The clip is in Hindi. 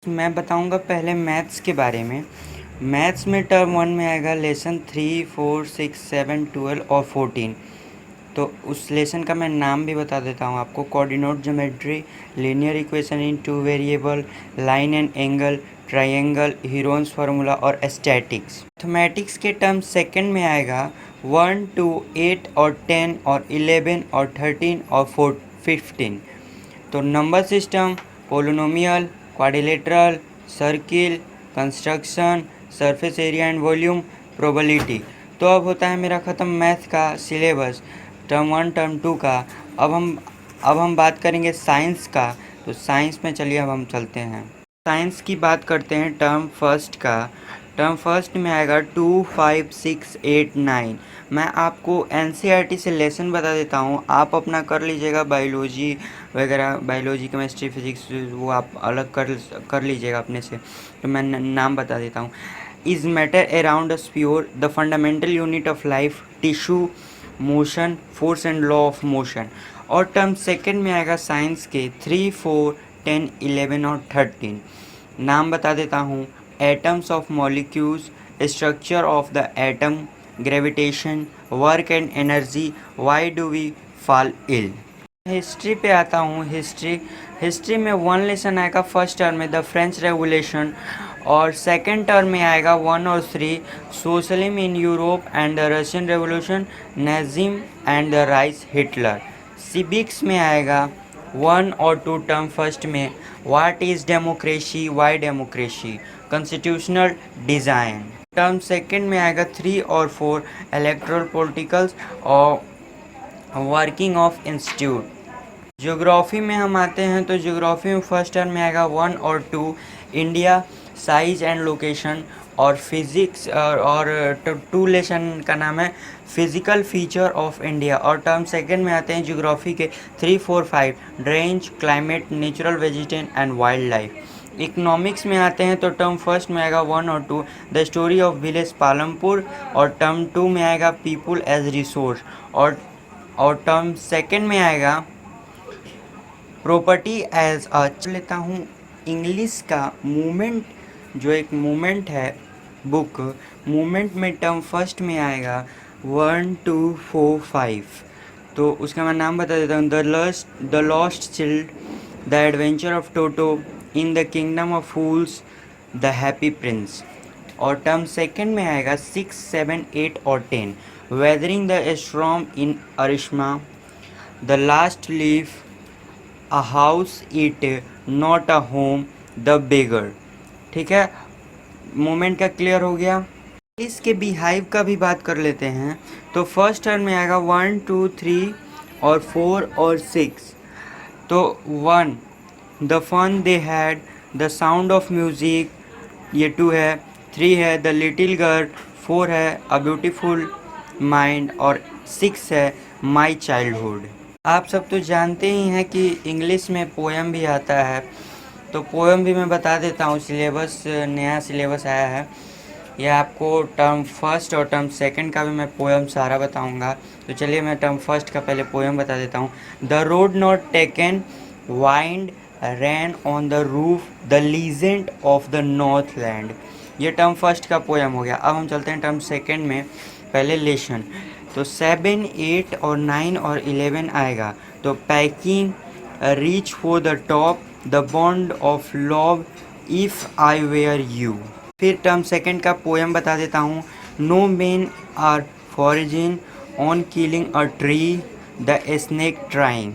मैं बताऊंगा पहले मैथ्स के बारे में। मैथ्स में टर्म 1 में आएगा लेसन 3, 4, 6, 7, 12 और 14। तो उस लेसन का मैं नाम भी बता देता हूँ आपको। Coordinate geometry, linear equation in two variable, line and angle, triangle, Heron's formula और स्टैटिक्स। मैथमेटिक्स के टर्म सेकंड में आएगा 1, 2, 8 और 10 और 11 और 13 और 15। तो number system, polynomial, quadrilateral, circle, construction, surface area and volume, probability. तो अब होता है मेरा ख़त्म मैथ का सिलेबस, टर्म 1 टर्म 2 का। अब हम बात करेंगे साइंस का। तो साइंस में चलिए अब हम चलते हैं। साइंस की बात करते हैं टर्म फर्स्ट का। टर्म फर्स्ट में आएगा 2, 5, 6, 8, 9। मैं आपको एनसीईआरटी से लेसन बता देता हूँ, आप अपना कर लीजिएगा। बायोलॉजी वगैरह, बायोलॉजी, केमिस्ट्री, फिजिक्स, वो आप अलग कर लीजिएगा अपने से। तो मैं नाम बता देता हूँ। Is matter around us pure, the fundamental unit of life, tissue, motion, force and law of motion. और टर्म सेकंड में आएगा साइंस के 3, 4, 10, 11 और 13। नाम बता देता हूँ। Atoms of molecules, structure of the atom, gravitation, work and energy, why do we fall ill. History पे आता हूँ। हिस्ट्री में 1 लेसन आएगा फर्स्ट टर्म में, द फ्रेंच रेवोल्यूशन। और सेकेंड टर्म में आएगा 1 और 3, socialism in Europe and the Russian revolution, nazism and the rise Hitler. Civics में आएगा 1 और 2 टर्म फर्स्ट में, what is democracy, why democracy, constitutional design. Term second में आएगा 3 और 4, इलेक्ट्रल पॉलिटिकल्स और वर्किंग ऑफ इंस्टीट्यूट। ज्योग्राफी में हम आते हैं तो ज्योग्राफी में फर्स्ट टर्म में आएगा 1 और 2, इंडिया, साइज एंड लोकेशन। और फिजिक्स और 2 लेसन का नाम है फिजिकल फीचर ऑफ इंडिया। और टर्म सेकंड में आते हैं ज्योग्राफी के 3, 4, 5, range, climate, natural vegetation and wild life. Economics में आते हैं तो टर्म फर्स्ट में आएगा 1 और 2, the story of village Palampur. और टर्म 2 में आएगा पीपुल एज रिसोर्स। और टर्म सेकंड में आएगा प्रॉपर्टी एज अ। लेता हूँ इंग्लिश का मूवमेंट, जो एक मूवमेंट है बुक, मूवमेंट में टर्म फर्स्ट में आएगा 1, 2, 4, 5। तो उसका मैं नाम बता देता हूँ। The lost child, the adventure of Toto, in the kingdom of fools, the happy prince. और टर्म सेकंड में आएगा 6, 7, 8 और 10, weathering the storm in Ersama, the last leaf, a house is not a home, the beggar. ठीक है, मोमेंट का क्लियर हो गया। इसके बिहाइव का भी बात कर लेते हैं। तो फर्स्ट टर्म में आएगा 1, 2, 3 और 4 और 6। तो 1, the fun they had, the sound of music, ये 2 है। 3 है द लिटिल गर्ल, 4 है अ ब्यूटीफुल माइंड और 6 है माई चाइल्डहुड। आप सब तो जानते ही हैं कि इंग्लिश में पोएम भी आता है, तो पोएम भी मैं बता देता हूँ। सिलेबस, नया सिलेबस आया है, यह आपको टर्म फर्स्ट और टर्म सेकंड का भी मैं पोएम सारा बताऊँगा। तो चलिए मैं टर्म फर्स्ट का पहले पोएम बता देता हूँ। The road not taken, wind rain on the roof, the legend of the north land. ये टर्म फर्स्ट का पोएम हो गया। अब हम चलते हैं टर्म सेकंड में। पहले लेसन, तो 7, 8 और 9 और 11 आएगा। तो packing, reach for the top, the bond of love, if I were you. फिर टर्म सेकंड का पोएम बता देता हूँ। No men are foraging on killing a tree, the snake trying.